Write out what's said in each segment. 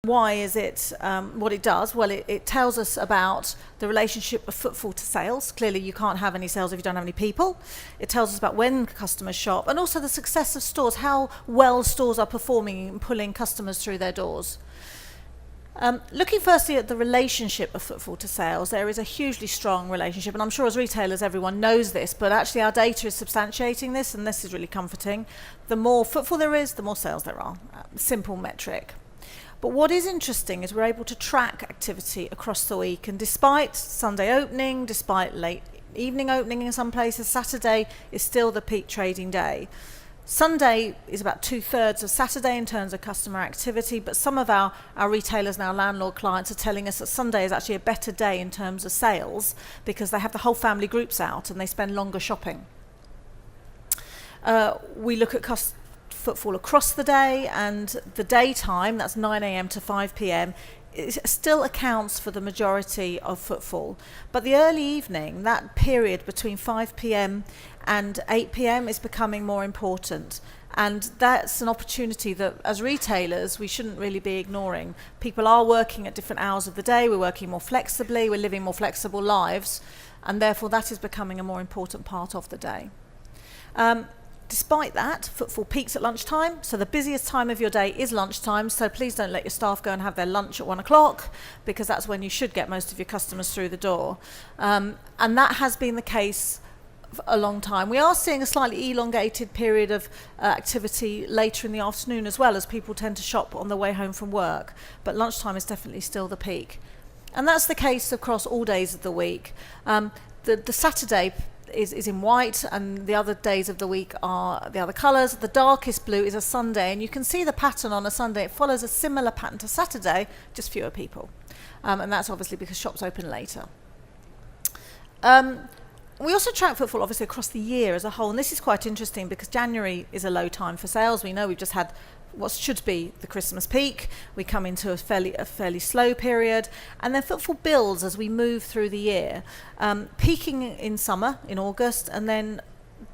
Why is it what it does? Well, it tells us about the relationship of footfall to sales. Clearly, you can't have any sales if you don't have any people. It tells us about when customers shop, and also the success of stores, how well stores are performing and pulling customers through their doors. Looking firstly at the relationship of footfall to sales, there is a hugely strong relationship, and I'm sure as retailers everyone knows this, but actually our data is substantiating this, and this is really comforting. The more footfall there is, the more sales there are. Simple metric. But what is interesting is we're able to track activity across the week, and despite Sunday opening, despite late evening opening in some places, Saturday is still the peak trading day. Sunday is about 2/3 of Saturday in terms of customer activity, but some of our retailers and our landlord clients are telling us that Sunday is actually a better day in terms of sales because they have the whole family groups out and they spend longer shopping. We look at footfall across the day, and the daytime, that's 9 a.m. to 5 p.m, it still accounts for the majority of footfall. But the early evening, that period between 5 p.m. and 8 p.m. is becoming more important. And that's an opportunity that, as retailers, we shouldn't really be ignoring. People are working at different hours of the day, we're working more flexibly, we're living more flexible lives, and therefore that is becoming a more important part of the day. Despite that, footfall peaks at lunchtime, so the busiest time of your day is lunchtime, so please don't let your staff go and have their lunch at 1 o'clock, because that's when you should get most of your customers through the door. And that has been the case for a long time. We are seeing a slightly elongated period of activity later in the afternoon as well, as people tend to shop on their way home from work, but lunchtime is definitely still the peak. And that's the case across all days of the week. The Saturday is in white, and the other days of the week are the other colours. The darkest blue is a Sunday, and you can see the pattern on a Sunday. It follows a similar pattern to Saturday, just fewer people. And that's obviously because shops open later. We also track footfall obviously across the year as a whole, and this is quite interesting because January is a low time for sales. We know we've just had what should be the Christmas peak. We come into a fairly slow period, and then footfall builds as we move through the year, peaking in summer in August, and then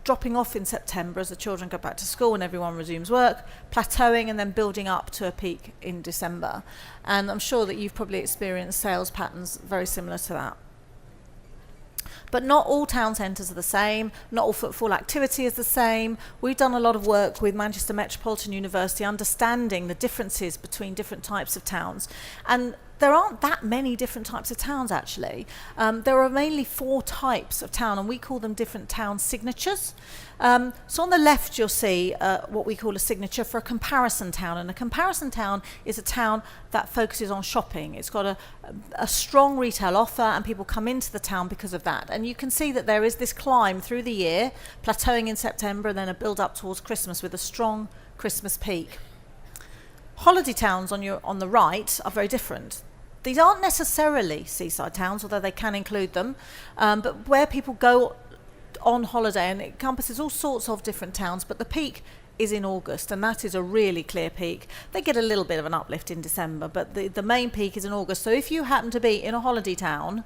dropping off in September as the children go back to school and everyone resumes work, plateauing and then building up to a peak in December. And I'm sure that you've probably experienced sales patterns very similar to that. But not all town centres are the same, not all footfall activity is the same. We've done a lot of work with Manchester Metropolitan University understanding the differences between different types of towns. And there aren't that many different types of towns actually. There are mainly 4 types of town, and we call them different town signatures. So on the left you'll see what we call a signature for a comparison town, and a comparison town is a town that focuses on shopping. It's got a strong retail offer, and people come into the town because of that. And you can see that there is this climb through the year, plateauing in September, and then a build up towards Christmas with a strong Christmas peak. Holiday towns on the right are very different. These aren't necessarily seaside towns, although they can include them, but where people go on holiday, and it encompasses all sorts of different towns, but the peak is in August, and that is a really clear peak. They get a little bit of an uplift in December, but the main peak is in August. So if you happen to be in a holiday town,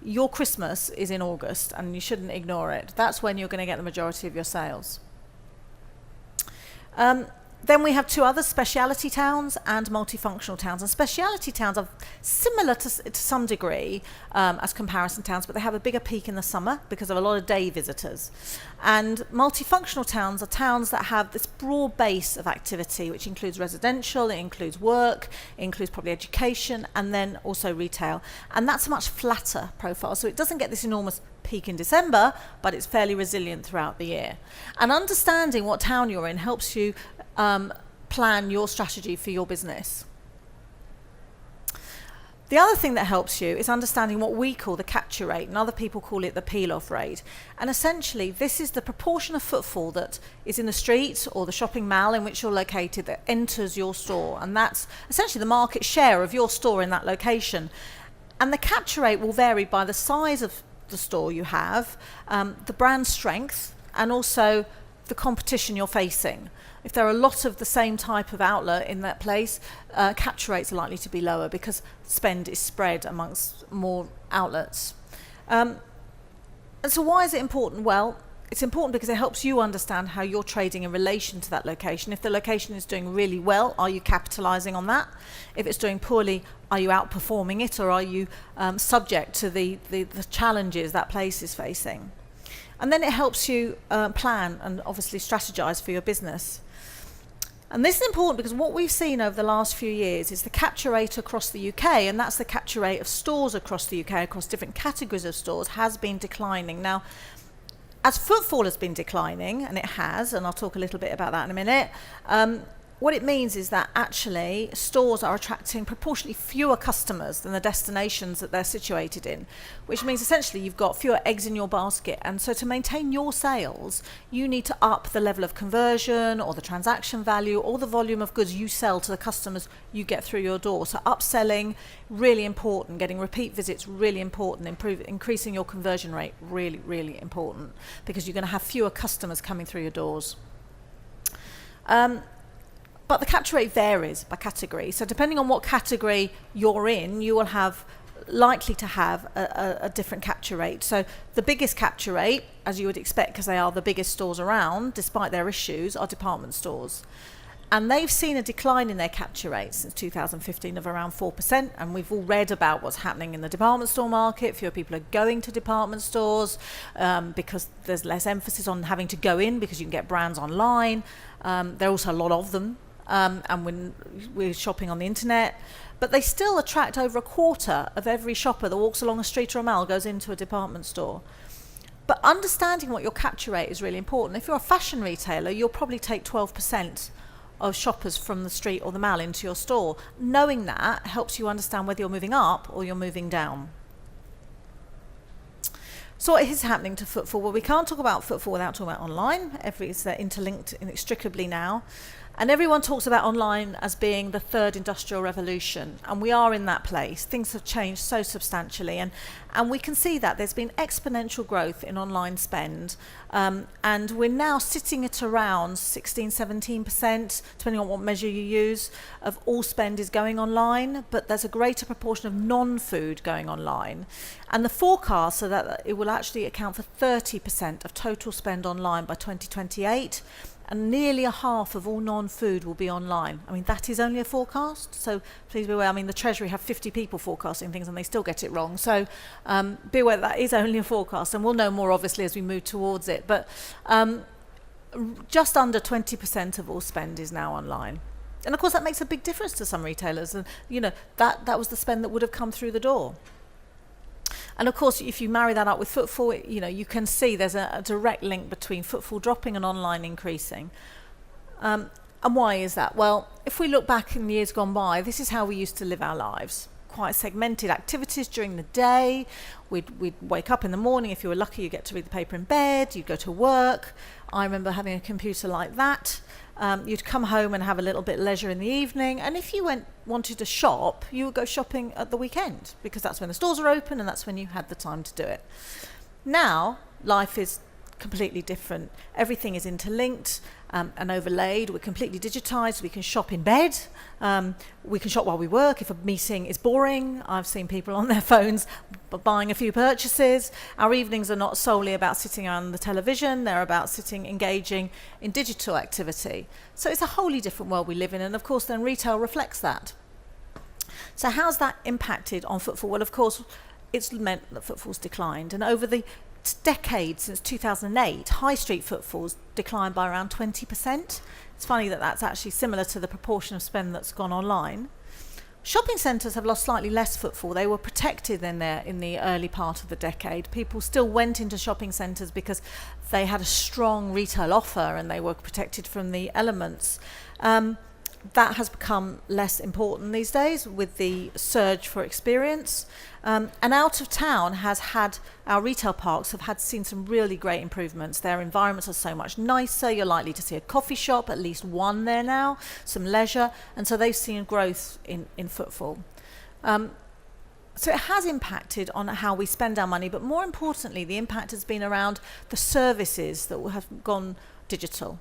your Christmas is in August, and you shouldn't ignore it. That's when you're going to get the majority of your sales. Then we have 2 other, speciality towns and multifunctional towns. And speciality towns are similar to some degree as comparison towns, but they have a bigger peak in the summer because of a lot of day visitors. And multifunctional towns are towns that have this broad base of activity, which includes residential, it includes work, it includes probably education, and then also retail. And that's a much flatter profile, so it doesn't get this enormous peak in December, but it's fairly resilient throughout the year. And understanding what town you're in helps you plan your strategy for your business. The other thing that helps you is understanding what we call the capture rate, and other people call it the peel-off rate. And essentially, this is the proportion of footfall that is in the street or the shopping mall in which you're located that enters your store. And that's essentially the market share of your store in that location. And the capture rate will vary by the size of the store you have, the brand strength, and also the competition you're facing. If there are a lot of the same type of outlet in that place, capture rates are likely to be lower because spend is spread amongst more outlets. And so why is it important? Well, it's important because it helps you understand how you're trading in relation to that location. If the location is doing really well, are you capitalising on that? If it's doing poorly, are you outperforming it, or are you subject to the challenges that place is facing? And then it helps you plan and obviously strategise for your business. And this is important because what we've seen over the last few years is the capture rate across the UK, and that's the capture rate of stores across the UK, across different categories of stores, has been declining. Now, as footfall has been declining, and it has, and I'll talk a little bit about that in a minute, what it means is that actually stores are attracting proportionally fewer customers than the destinations that they're situated in, which means essentially you've got fewer eggs in your basket. And so to maintain your sales, you need to up the level of conversion or the transaction value or the volume of goods you sell to the customers you get through your door. So upselling, really important. Getting repeat visits, really important. Increasing your conversion rate, really, really important, because you're going to have fewer customers coming through your doors. But the capture rate varies by category. So depending on what category you're in, you will have likely to have a different capture rate. So the biggest capture rate, as you would expect because they are the biggest stores around, despite their issues, are department stores. And they've seen a decline in their capture rate since 2015 of around 4%. And we've all read about what's happening in the department store market. Fewer people are going to department stores because there's less emphasis on having to go in because you can get brands online. There are also a lot of them. And when we're shopping on the internet, but they still attract over a quarter of every shopper that walks along a street or a mall goes into a department store. But understanding what your capture rate is really important. If you're a fashion retailer, you'll probably take 12% of shoppers from the street or the mall into your store. Knowing that helps you understand whether you're moving up or you're moving down. So what is happening to footfall? Well, we can't talk about footfall without talking about online. It's interlinked inextricably now. And everyone talks about online as being the third industrial revolution, and we are in that place. Things have changed so substantially, and we can see that there's been exponential growth in online spend, and we're now sitting at around 16-17%, depending on what measure you use, of all spend is going online, but there's a greater proportion of non-food going online. And the forecasts are that it will actually account for 30% of total spend online by 2028. And nearly a half of all non-food will be online. I mean, that is only a forecast, so please be aware. I mean, the Treasury have 50 people forecasting things and they still get it wrong. So be aware that is only a forecast, and we'll know more obviously as we move towards it. But just under 20% of all spend is now online. And of course that makes a big difference to some retailers. And you know, that was the spend that would have come through the door. And of course, if you marry that up with footfall, you know, you can see there's a direct link between footfall dropping and online increasing. And why is that? Well, if we look back in the years gone by, this is how we used to live our lives. Quite segmented activities during the day. We'd wake up in the morning. If you were lucky, you get to read the paper in bed. You'd go to work. I remember having a computer like that. You'd come home and have a little bit of leisure in the evening, and if you wanted to shop, you would go shopping at the weekend because that's when the stores are open and that's when you had the time to do it. Now life is completely different. Everything is interlinked and overlaid. We're completely digitized. We can shop in bed. We can shop while we work. If a meeting is boring, I've seen people on their phones buying a few purchases. Our evenings are not solely about sitting around the television. They're about engaging in digital activity. So it's a wholly different world we live in, and of course then retail reflects that. So how's that impacted on footfall? Well, of course, it's meant that footfall's declined, and over the decade since 2008, high street footfalls declined by around 20%. It's funny that that's actually similar to the proportion of spend that's gone online. Shopping centres have lost slightly less footfall. They were protected in the early part of the decade. People still went into shopping centres because they had a strong retail offer and they were protected from the elements. That has become less important these days with the surge for experience. And out of town our retail parks have seen some really great improvements. Their environments are so much nicer. You're likely to see a coffee shop, at least one there now, some leisure. And so they've seen growth in footfall. So it has impacted on how we spend our money, but more importantly, the impact has been around the services that have gone digital.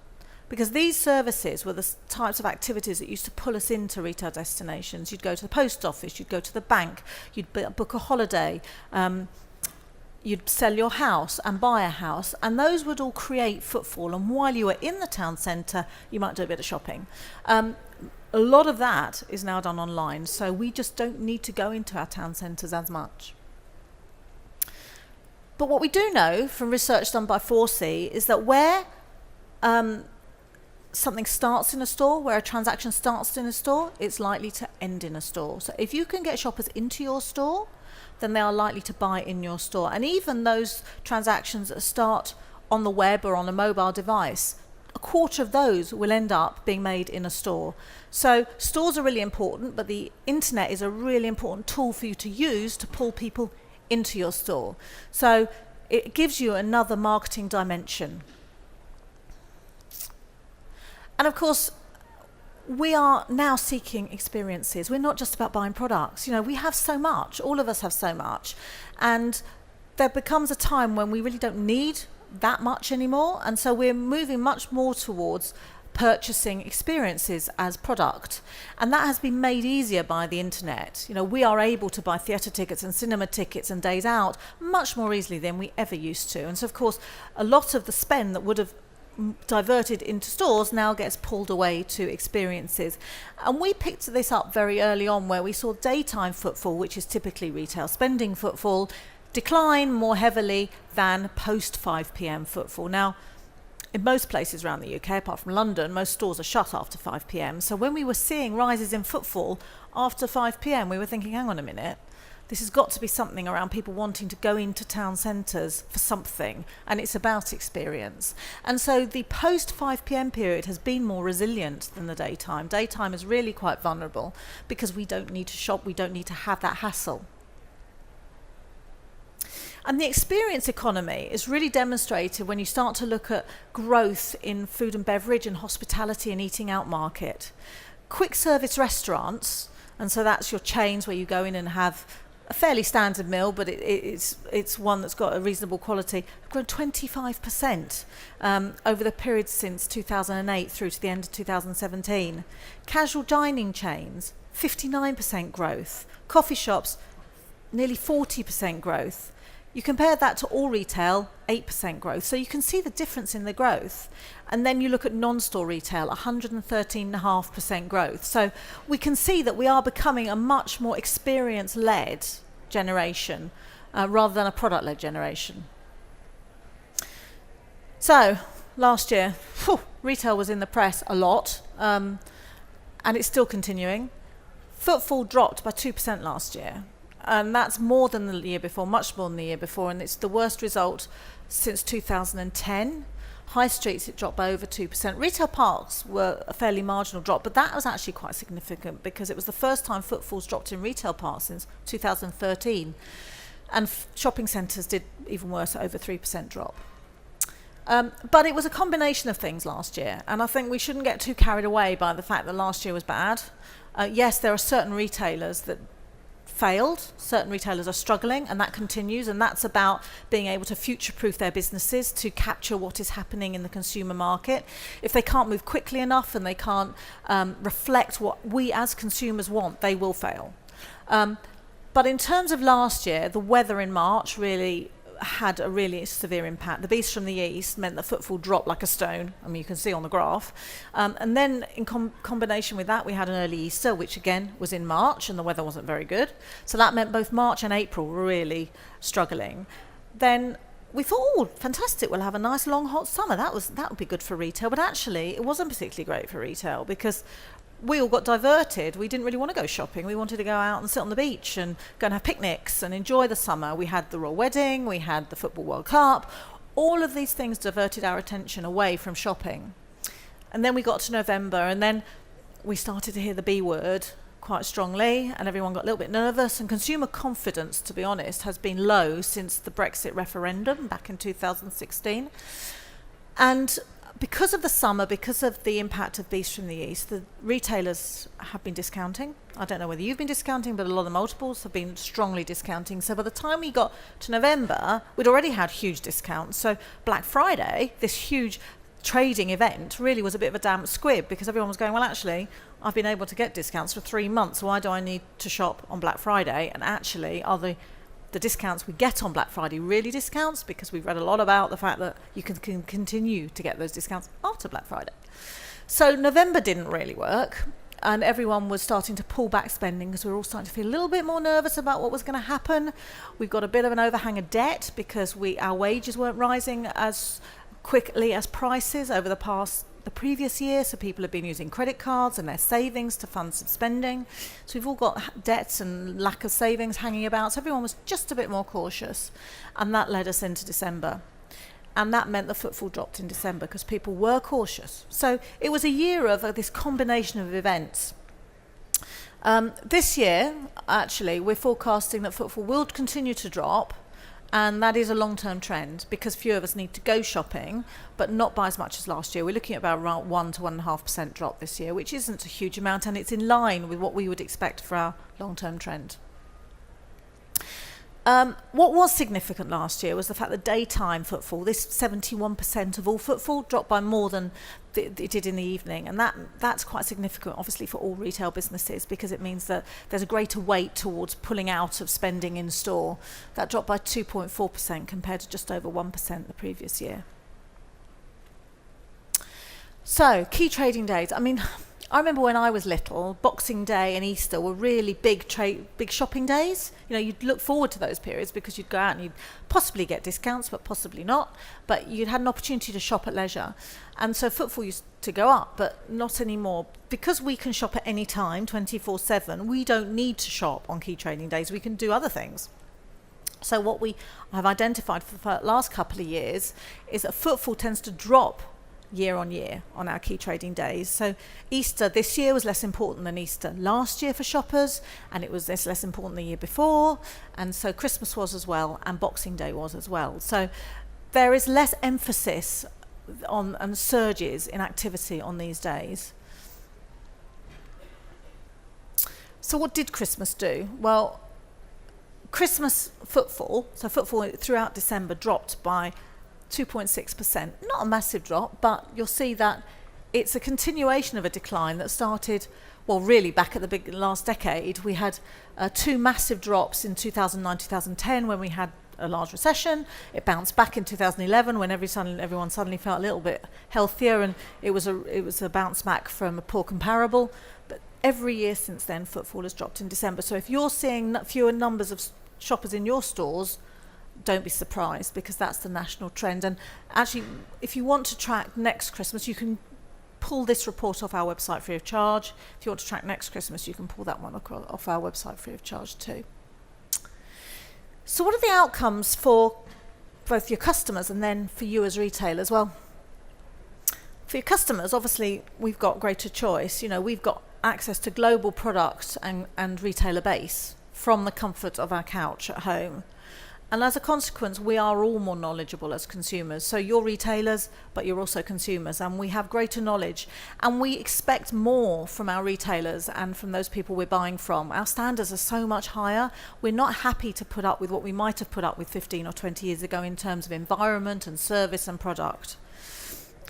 Because these services were the types of activities that used to pull us into retail destinations. You'd go to the post office, you'd go to the bank, you'd book a holiday, you'd sell your house and buy a house, and those would all create footfall. And while you were in the town centre, you might do a bit of shopping. A lot of that is now done online, so we just don't need to go into our town centres as much. But what we do know from research done by 4C is that where something starts in a store, where a transaction starts in a store, it's likely to end in a store. So if you can get shoppers into your store, then they are likely to buy in your store. And even those transactions that start on the web or on a mobile device, a quarter of those will end up being made in a store. So stores are really important, but the internet is a really important tool for you to use to pull people into your store. So it gives you another marketing dimension. And of course, we are now seeking experiences. We're not just about buying products. You know, we have so much. All of us have so much. And there becomes a time when we really don't need that much anymore. And so we're moving much more towards purchasing experiences as product. And that has been made easier by the internet. You know, we are able to buy theatre tickets and cinema tickets and days out much more easily than we ever used to. And so, of course, a lot of the spend that would have diverted into stores now gets pulled away to experiences. And we picked this up very early on, where we saw daytime footfall, which is typically retail spending footfall, decline more heavily than post 5 p.m. footfall. Now, in most places around the UK, apart from London, most stores are shut after 5 p.m. So when we were seeing rises in footfall after 5 p.m, we were thinking, hang on a minute, this has got to be something around people wanting to go into town centres for something, and it's about experience. And so the post 5 p.m. period has been more resilient than the daytime. Daytime is really quite vulnerable because we don't need to shop, we don't need to have that hassle. And the experience economy is really demonstrated when you start to look at growth in food and beverage and hospitality and eating out market. Quick service restaurants, and so that's your chains where you go in and have a fairly standard meal, but it's one that's got a reasonable quality, have grown 25% over the period since 2008 through to the end of 2017. Casual dining chains, 59% growth. Coffee shops, nearly 40% growth. You compare that to all retail, 8% growth. So you can see the difference in the growth. And then you look at non-store retail, 113.5% growth. So we can see that we are becoming a much more experience-led generation rather than a product-led generation. So last year, retail was in the press a lot, and it's still continuing. Footfall dropped by 2% last year. And that's more than the year before, much more than the year before, and it's the worst result since 2010. High streets, it dropped by over 2%. Retail parks were a fairly marginal drop, but that was actually quite significant because it was the first time footfalls dropped in retail parks since 2013. And shopping centres did even worse, at over 3% drop. But it was a combination of things last year, and I think we shouldn't get too carried away by the fact that last year was bad. Yes, there are certain retailers that failed, certain retailers are struggling, and that continues, and that's about being able to future-proof their businesses to capture what is happening in the consumer market. If they can't move quickly enough and they can't reflect what we as consumers want, they will fail. But in terms of last year, the weather in March really had a really severe impact. The beast from the east meant that footfall dropped like a stone. I mean, you can see on the graph. And then in combination with that, we had an early Easter, which again was in March, and the weather wasn't very good. So that meant both March and April were really struggling. Then we thought, oh, fantastic, we'll have a nice long hot summer. That would be good for retail. But actually, it wasn't particularly great for retail because we all got diverted. We didn't really want to go shopping. We wanted to go out and sit on the beach and go and have picnics and enjoy the summer. We had the Royal Wedding, we had the Football World Cup. All of these things diverted our attention away from shopping. And then we got to November, and then we started to hear the B word quite strongly, and everyone got a little bit nervous. And consumer confidence, to be honest, has been low since the Brexit referendum back in 2016. And because of the summer, because of the impact of Beast from the East, the retailers have been discounting. I don't know whether you've been discounting, but a lot of the multiples have been strongly discounting. So by the time we got to November, we'd already had huge discounts. So Black Friday, this huge trading event, really was a bit of a damp squib because everyone was going, well, actually, I've been able to get discounts for 3 months. Why do I need to shop on Black Friday? And actually, are the the discounts we get on Black Friday really discounts, because we've read a lot about the fact that you can continue to get those discounts after Black Friday. So November didn't really work, and everyone was starting to pull back spending because we were all starting to feel a little bit more nervous about what was going to happen. We've got a bit of an overhang of debt because our wages weren't rising as quickly as prices over the previous year, so people have been using credit cards and their savings to fund some spending. So we've all got debts and lack of savings hanging about, so everyone was just a bit more cautious, and that led us into December. And that meant the footfall dropped in December because people were cautious. So it was a year of this combination of events. This year, actually, we're forecasting that footfall will continue to drop, and that is a long-term trend because fewer of us need to go shopping, but not by as much as last year. We're looking at about around 1 to 1.5% drop this year, which isn't a huge amount, and it's in line with what we would expect for our long-term trend. What was significant last year was the fact that daytime footfall, this 71% of all footfall, dropped by more than it did in the evening. And that's quite significant, obviously, for all retail businesses, because it means that there's a greater weight towards pulling out of spending in store. That dropped by 2.4% compared to just over 1% the previous year. So, key trading days. I mean, I remember when I was little, Boxing Day and Easter were really big shopping days. You know, you'd look forward to those periods because you'd go out and you'd possibly get discounts, but possibly not. But you'd had an opportunity to shop at leisure. And so footfall used to go up, but not anymore. Because we can shop at any time, 24/7, we don't need to shop on key trading days. We can do other things. So what we have identified for the last couple of years is that footfall tends to drop year on year on our key trading days. So Easter this year was less important than Easter last year for shoppers, and it was less important the year before, and so Christmas was as well, and Boxing Day was as well. So there is less emphasis on and surges in activity on these days. So what did Christmas do? Well, Christmas footfall, so footfall throughout December dropped by 2.6%. Not a massive drop, but you'll see that it's a continuation of a decline that started, well, really back at the last decade. We had two massive drops in 2009, 2010 when we had a large recession. It bounced back in 2011 when everyone suddenly felt a little bit healthier, and it was a bounce back from a poor comparable. But every year since then, footfall has dropped in December. So if you're seeing fewer numbers of shoppers in your stores, don't be surprised, because that's the national trend. And actually, if you want to track next Christmas, you can pull this report off our website free of charge. If you want to track next Christmas, you can pull that one off our website free of charge too. So what are the outcomes for both your customers and then for you as retailers? Well, for your customers, obviously, we've got greater choice. You know, we've got access to global product and retailer base from the comfort of our couch at home. And as a consequence, we are all more knowledgeable as consumers. So you're retailers, but you're also consumers, and we have greater knowledge. And we expect more from our retailers and from those people we're buying from. Our standards are so much higher. We're not happy to put up with what we might have put up with 15 or 20 years ago in terms of environment and service and product.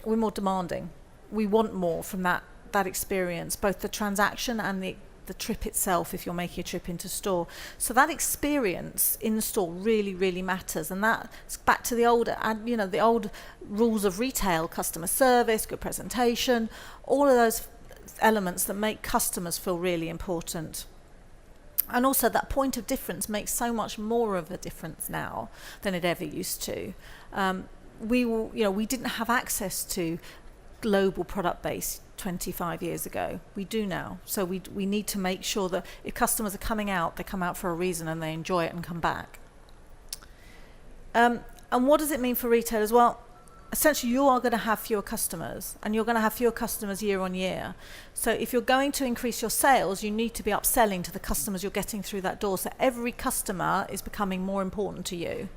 We're more demanding. We want more from that experience, both the transaction and the trip itself, if you're making a trip into store. So that experience in store really, really matters, and that's back to the old rules of retail: customer service, good presentation, all of those elements that make customers feel really important. And also that point of difference makes so much more of a difference now than it ever used to. We didn't have access to global product base 25 years ago. We do now. So we need to make sure that if customers are coming out, they come out for a reason and they enjoy it and come back. And what does it mean for retailers? Well, essentially you are going to have fewer customers, and you're going to have fewer customers year on year. So if you're going to increase your sales, you need to be upselling to the customers you're getting through that door. So every customer is becoming more important to you.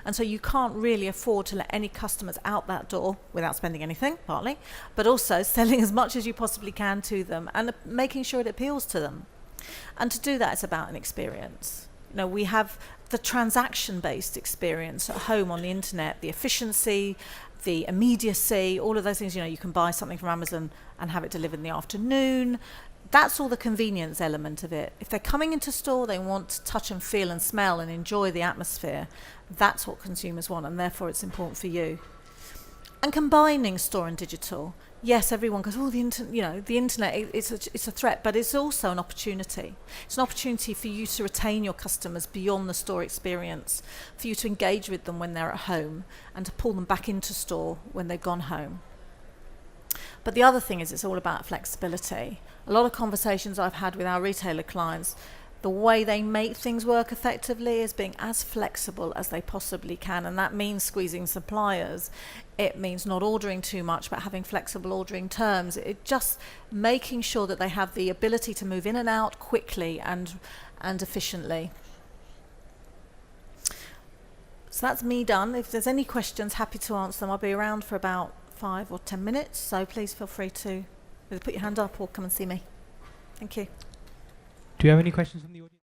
And so you can't really afford to let any customers out that door without spending anything, partly, but also selling as much as you possibly can to them and making sure it appeals to them. And to do that, it's about an experience. You know, we have the transaction-based experience at home on the internet, the efficiency, the immediacy, all of those things. You know, you can buy something from Amazon and have it delivered in the afternoon. that's all the convenience element of it. If they're coming into store, they want to touch and feel and smell and enjoy the atmosphere. That's what consumers want, and therefore it's important for you. And combining store and digital. Yes, everyone goes, oh, the internet, it's a threat, but it's also an opportunity. It's an opportunity for you to retain your customers beyond the store experience, for you to engage with them when they're at home, and to pull them back into store when they've gone home. But the other thing is it's all about flexibility. A lot of conversations I've had with our retailer clients, the way they make things work effectively is being as flexible as they possibly can, and that means squeezing suppliers. It means not ordering too much, but having flexible ordering terms. It just making sure that they have the ability to move in and out quickly and efficiently. So that's me done. If there's any questions, happy to answer them. I'll be around for about 5 or 10 minutes, so please feel free to either put your hand up or come and see me. Thank you. Do you have any questions from the audience?